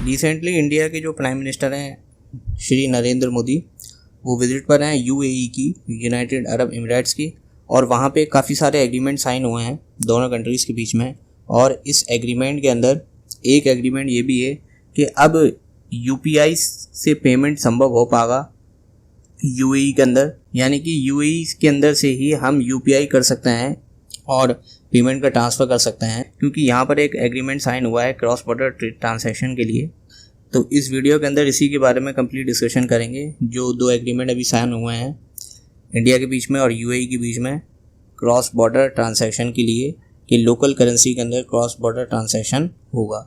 Recently India के जो prime minister हैं श्री नरेंद्र मोदी, वो विजिट पर हैं यूएई की, यूनाइटेड अरब एमिरेट्स की, और वहाँ पे काफ़ी सारे एग्रीमेंट साइन हुए हैं दोनों कंट्रीज़ के बीच में। और इस एग्रीमेंट के अंदर एक एग्रीमेंट ये भी है कि अब यूपीआई से पेमेंट संभव हो पाएगा यूएई के अंदर, यानी कि यूएई के अंदर से ही हम यूपीआई कर सकते हैं और पेमेंट का ट्रांसफ़र कर सकते हैं, क्योंकि यहाँ पर एक एग्रीमेंट साइन हुआ है क्रॉस बॉर्डर ट्रांसैक्शन के लिए। तो इस वीडियो के अंदर इसी के बारे में कंप्लीट डिस्कशन करेंगे। जो दो एग्रीमेंट अभी साइन हुए हैं इंडिया के बीच में और यूएई के बीच में क्रॉस बॉर्डर ट्रांसैक्शन के लिए, कि लोकल करेंसी के अंदर क्रॉस बॉर्डर ट्रांसैक्शन होगा।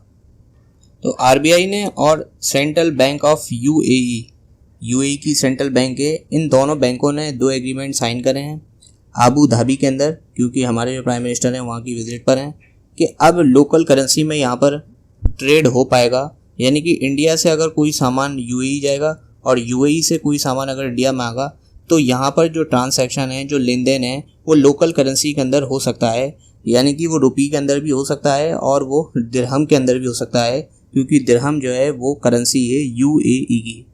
तो आरबीआई ने और सेंट्रल बैंक ऑफ यूएई की सेंट्रल बैंक है, इन दोनों बैंकों ने दो एग्रीमेंट साइन करे हैं आबू धाबी के अंदर, क्योंकि हमारे जो प्राइम मिनिस्टर हैं वहाँ की विजिट पर हैं, कि अब लोकल करेंसी में यहाँ पर ट्रेड हो पाएगा। यानी कि इंडिया से अगर कोई सामान यूएई जाएगा और यूएई से कोई सामान अगर इंडिया में आएगा, तो यहाँ पर जो ट्रांसैक्शन है, जो लेन देन है, वो लोकल करेंसी के अंदर हो सकता है। यानी कि वो रुपये के अंदर भी हो सकता है और वो दिरहम के अंदर भी हो सकता है, क्योंकि दिरहम जो है वो करेंसी है यूएई की।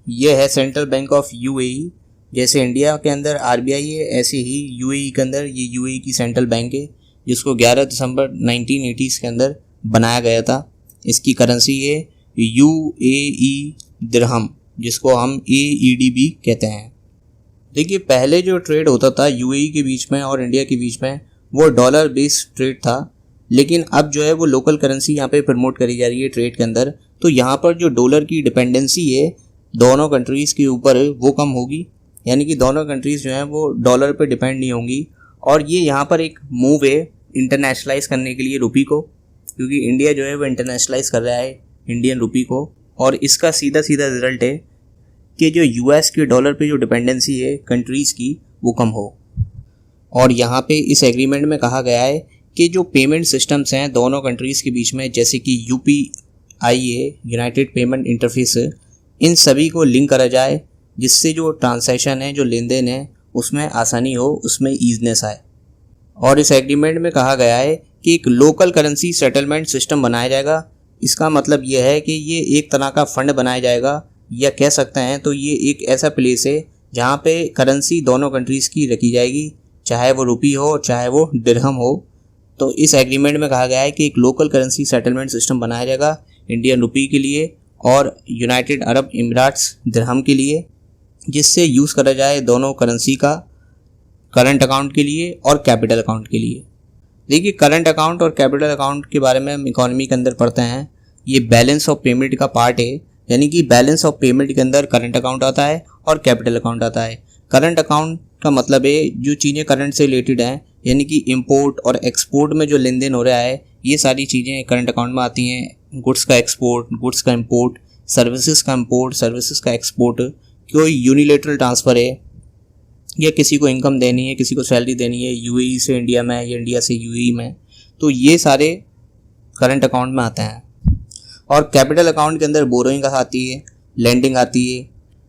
ये है सेंट्रल बैंक ऑफ यूएई। जैसे इंडिया के अंदर आरबीआई है, ऐसे ही यूएई के अंदर ये यूएई की सेंट्रल बैंक है, जिसको 11 दिसंबर 1980 के अंदर बनाया गया था। इसकी करेंसी है यूएई दिरहम, जिसको हम एईडी भी कहते हैं। देखिए, पहले जो ट्रेड होता था यूएई के बीच में और इंडिया के बीच में, वो डॉलर बेस्ड ट्रेड था, लेकिन अब जो है वो लोकल करेंसी यहाँ पे प्रमोट करी जा रही है ट्रेड के अंदर। तो यहाँ पर जो डॉलर की डिपेंडेंसी है दोनों कंट्रीज़ के ऊपर, वो कम होगी। यानी कि दोनों कंट्रीज़ जो हैं वो डॉलर पे डिपेंड नहीं होंगी। और ये यहाँ पर एक मूव है इंटरनेशनलाइज करने के लिए रुपये को, क्योंकि इंडिया जो है वो इंटरनेशनलाइज कर रहा है इंडियन रुपये को, और इसका सीधा सीधा रिजल्ट है कि जो यूएस के डॉलर पे जो डिपेंडेंसी है कंट्रीज़ की, वो कम हो। और यहाँ पे इस एग्रीमेंट में कहा गया है कि जो पेमेंट सिस्टम्स हैं दोनों कंट्रीज़ के बीच में, जैसे कि यूपीआई है, यूनाइटेड पेमेंट इंटरफेस, इन सभी को लिंक करा जाए, जिससे जो ट्रांसैक्शन है, जो लेन देन है, उसमें आसानी हो, उसमें ईजनेस आए। और इस एग्रीमेंट में कहा गया है कि एक लोकल करेंसी सेटलमेंट सिस्टम बनाया जाएगा। इसका मतलब यह है कि ये एक तरह का फंड बनाया जाएगा, या कह सकते हैं तो ये एक ऐसा प्लेस है जहाँ पे करेंसी दोनों कंट्रीज़ की रखी जाएगी, चाहे वो रुपये हो चाहे वो दिरहम हो। तो इस एग्रीमेंट में कहा गया है कि एक लोकल करेंसी सेटलमेंट सिस्टम बनाया जाएगा इंडियन रुपये के लिए और यूनाइटेड अरब एमिरेट्स दिरहम के लिए, जिससे यूज़ करा जाए दोनों करेंसी का करंट अकाउंट के लिए और कैपिटल अकाउंट के लिए। देखिए, करंट अकाउंट और कैपिटल अकाउंट के बारे में हम इकोनॉमी के अंदर पढ़ते हैं। ये बैलेंस ऑफ पेमेंट का पार्ट है, यानी कि बैलेंस ऑफ पेमेंट के अंदर करंट अकाउंट आता है और कैपिटल अकाउंट आता है। करंट अकाउंट का मतलब है जो चीज़ें करंट से रिलेटेड हैं, यानी कि इंपोर्ट और एक्सपोर्ट में जो लेन देन हो रहा है, ये सारी चीज़ें करंट अकाउंट में आती हैं। गुड्स का एक्सपोर्ट, गुड्स का इंपोर्ट, सर्विसेज का इंपोर्ट, सर्विसेज का एक्सपोर्ट, कोई यूनिलेटरल ट्रांसफ़र है, या किसी को इनकम देनी है, किसी को सैलरी देनी है यूएई से इंडिया में या इंडिया से यूएई में, तो ये सारे करंट अकाउंट में आते हैं। और कैपिटल अकाउंट के अंदर बोरोइंग आती है, लेंडिंग आती है,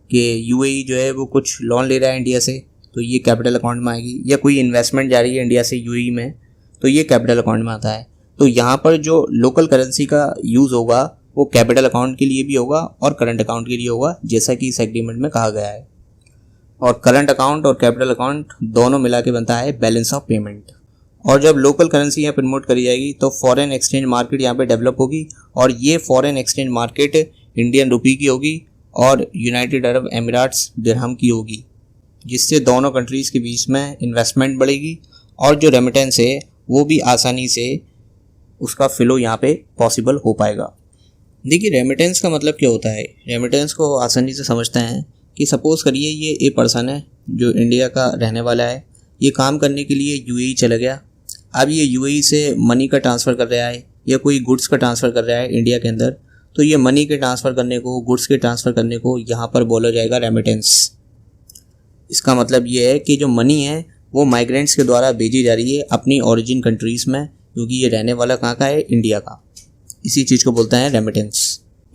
कि यूएई जो है वो कुछ लोन ले रहा है इंडिया से, तो ये कैपिटल अकाउंट में आएगी, या कोई इन्वेस्टमेंट जा रही है इंडिया से यूएई में, तो ये कैपिटल अकाउंट में आता है। तो यहाँ पर जो लोकल करेंसी का यूज़ होगा वो कैपिटल अकाउंट के लिए भी होगा और करंट अकाउंट के लिए होगा, जैसा कि इस एग्रीमेंट में कहा गया है। और करंट अकाउंट और कैपिटल अकाउंट दोनों मिला के बनता है बैलेंस ऑफ पेमेंट। और जब लोकल करेंसी यहाँ प्रमोट करी जाएगी तो फॉरेन एक्सचेंज मार्केट यहाँ पे डेवलप होगी, और ये फॉरेन एक्सचेंज मार्केट इंडियन रुपये की होगी और यूनाइटेड अरब एमिरेट्स दिरहम की होगी, जिससे दोनों कंट्रीज़ के बीच में इन्वेस्टमेंट बढ़ेगी और जो रेमिटेंस है वो भी आसानी से उसका फ़्लो यहाँ पे पॉसिबल हो पाएगा। देखिए, रेमिटेंस का मतलब क्या होता है? रेमिटेंस को आसानी से समझते हैं कि सपोज़ करिए ये एक पर्सन है जो इंडिया का रहने वाला है, ये काम करने के लिए यूएई चला गया। अब ये यूएई से मनी का ट्रांसफ़र कर रहा है या कोई गुड्स का ट्रांसफ़र कर रहा है इंडिया के अंदर, तो ये मनी के ट्रांसफ़र करने को, गुड्स के ट्रांसफ़र करने को यहाँ पर बोला जाएगा रेमिटेंस। इसका मतलब ये है कि जो मनी है वो माइग्रेंट्स के द्वारा भेजी जा रही है अपनी ओरिजिन कंट्रीज़ में, क्योंकि ये रहने वाला कहाँ का है? इंडिया का। इसी चीज़ को बोलते हैं रेमिटेंस।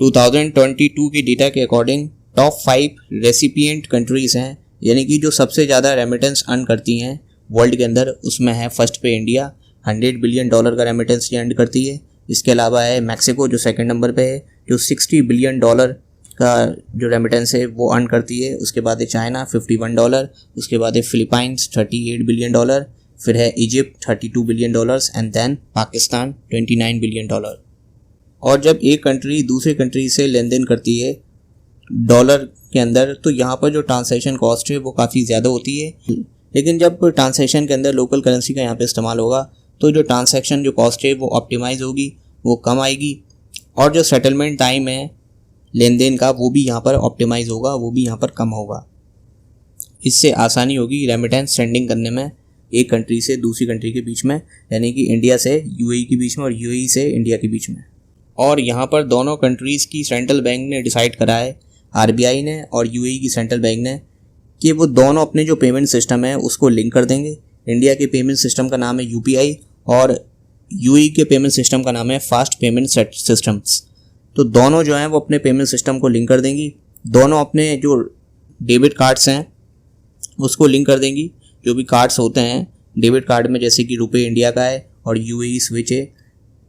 2022 के डेटा के अकॉर्डिंग टॉप 5 रेसिपिएंट कंट्रीज़ हैं, यानी कि जो सबसे ज़्यादा रेमिटेंस अर्न करती हैं वर्ल्ड के अंदर, उसमें है फर्स्ट पे इंडिया, $100 बिलियन का रेमिटेंस अर्न करती है। इसके अलावा है मैक्सिको जो सेकंड नंबर पे है जो $60 बिलियन का जो रेमिटेंस है वो अर्न करती है। उसके बाद है चाइना $51, उसके बाद है फिलीपाइंस $38 बिलियन, फिर है Egypt $32 billion and then Pakistan $29 billion. और जब एक कंट्री दूसरे कंट्री से लेन देन करती है डॉलर के अंदर तो यहाँ पर जो ट्रांसैक्शन कॉस्ट है वो काफ़ी ज़्यादा होती है, लेकिन जब ट्रांसैक्शन के अंदर लोकल करेंसी का यहाँ पे इस्तेमाल होगा तो जो ट्रांसैक्शन जो कॉस्ट है वो ऑप्टिमाइज होगी, वो कम आएगी, और जो सेटलमेंट टाइम है लेन देन का वो भी यहाँ पर ऑप्टिमाइज होगा, वो भी यहाँ पर कम होगा। इससे आसानी होगी रेमिटेंस सेंडिंग करने में एक कंट्री से दूसरी कंट्री के बीच में, यानी कि इंडिया से यूएई के बीच में और यूएई से इंडिया के बीच में। और यहाँ पर दोनों कंट्रीज़ की सेंट्रल बैंक ने डिसाइड करा है, आरबीआई ने और यूएई की सेंट्रल बैंक ने, कि वो दोनों अपने जो पेमेंट सिस्टम है उसको लिंक कर देंगे। इंडिया के पेमेंट सिस्टम का नाम है यूपीआई और यूएई के पेमेंट सिस्टम का नाम है फास्ट पेमेंट सिस्टम्स। तो दोनों जो हैं वो अपने पेमेंट सिस्टम को लिंक कर देंगी, दोनों अपने जो डेबिट कार्ड्स हैं उसको लिंक कर देंगी। जो भी कार्ड्स होते हैं डेबिट कार्ड में, जैसे कि रुपए इंडिया का है और यूएई स्विच है,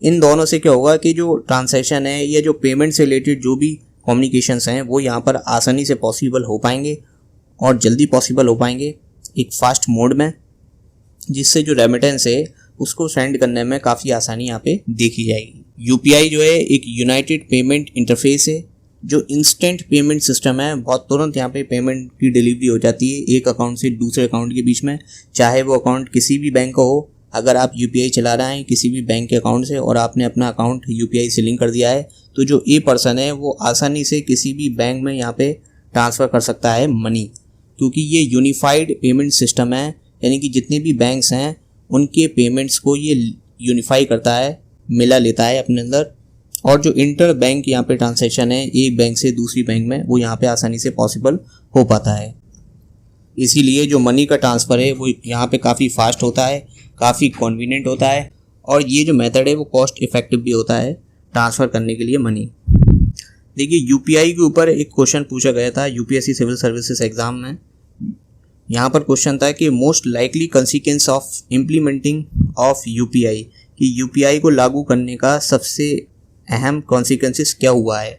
इन दोनों से क्या होगा कि जो ट्रांसैक्शन है या जो पेमेंट से रिलेटेड जो भी कम्युनिकेशंस हैं वो यहाँ पर आसानी से पॉसिबल हो पाएंगे और जल्दी पॉसिबल हो पाएंगे एक फास्ट मोड में, जिससे जो रेमिटेंस है उसको सेंड करने में काफ़ी आसानी यहाँ पे देखी जाएगी। यूपीआई जो है एक यूनाइटेड पेमेंट इंटरफेस है, जो इंस्टेंट पेमेंट सिस्टम है। बहुत तुरंत यहाँ पे पेमेंट की डिलीवरी हो जाती है एक अकाउंट से दूसरे अकाउंट के बीच में, चाहे वो अकाउंट किसी भी बैंक का हो। अगर आप यूपीआई चला रहे हैं किसी भी बैंक के अकाउंट से और आपने अपना अकाउंट यूपीआई से लिंक कर दिया है, तो जो ए पर्सन है वो आसानी से किसी भी बैंक में यहाँ पे ट्रांसफ़र कर सकता है मनी, क्योंकि ये यूनिफाइड पेमेंट सिस्टम है, यानी कि जितने भी बैंक्स हैं उनके पेमेंट्स को ये यूनिफाई करता है, मिला लेता है अपने अंदर। और जो इंटर बैंक यहाँ पे ट्रांसैक्शन है एक बैंक से दूसरी बैंक में, वो यहाँ पे आसानी से पॉसिबल हो पाता है। इसीलिए जो मनी का ट्रांसफ़र है वो यहाँ पे काफ़ी फास्ट होता है, काफ़ी कन्वीनियंट होता है, और ये जो मेथड है वो कॉस्ट इफ़ेक्टिव भी होता है ट्रांसफ़र करने के लिए मनी। देखिए यूपीआई के ऊपर एक क्वेश्चन पूछा गया था यूपीएससी सिविल सर्विसेज एग्ज़ाम में। यहाँ पर क्वेश्चन था कि most likely consequence of implementing of UPI, कि यूपीआई को लागू करने का सबसे अहम कॉन्सिक्वेंसेस क्या हुआ है।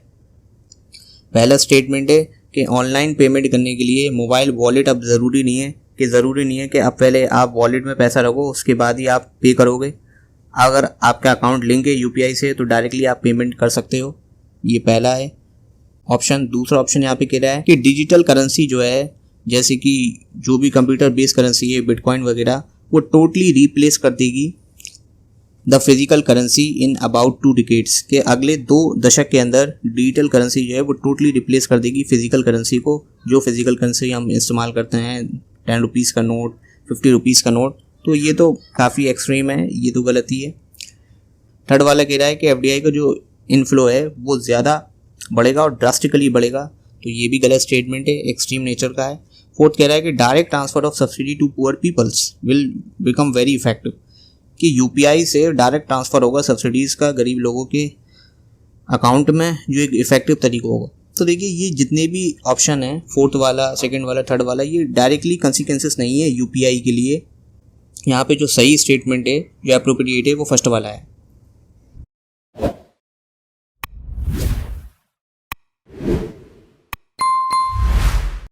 पहला स्टेटमेंट है कि ऑनलाइन पेमेंट करने के लिए मोबाइल वॉलेट अब ज़रूरी नहीं है कि अब पहले आप वॉलेट में पैसा रखो उसके बाद ही आप पे करोगे। अगर आपका अकाउंट लिंक है यूपीआई से तो डायरेक्टली आप पेमेंट कर सकते हो, ये पहला है ऑप्शन। दूसरा ऑप्शन यहाँ पे कह रहा है कि डिजिटल करेंसी जो है, जैसे कि जो भी कंप्यूटर बेस्ड करेंसी है बिटकॉइन वगैरह, वो टोटली रिप्लेस कर देगी the physical currency in about 2 decades, के अगले 2 दशक के अंदर डिजिटल करेंसी जो है वो टोटली रिप्लेस कर देगी फिजिकल करेंसी को। जो फिजिकल करेंसी हम इस्तेमाल करते हैं 10 रुपीज़ का नोट, 50 रुपीज़ का नोट, तो ये तो काफ़ी एक्सट्रीम है, ये तो गलती है। थर्ड वाला कह रहा है कि एफडीआई का जो इनफ्लो है वो ज़्यादा बढ़ेगा और ड्रास्टिकली बढ़ेगा, तो ये भी गलत स्टेटमेंट है, एक्सट्रीम नेचर का है। फोर्थ कह रहा है कि direct transfer of subsidy to poor peoples will become very effective, कि यूपीआई से डायरेक्ट ट्रांसफ़र होगा सब्सिडीज़ का गरीब लोगों के अकाउंट में, जो एक इफेक्टिव तरीका होगा। तो देखिए ये जितने भी ऑप्शन हैं, फोर्थ वाला, सेकंड वाला, थर्ड वाला, ये डायरेक्टली कंसिक्वेंसेस नहीं है यूपीआई के लिए। यहाँ पे जो सही स्टेटमेंट है, जो अप्रोप्रिएट है, वो फर्स्ट वाला है।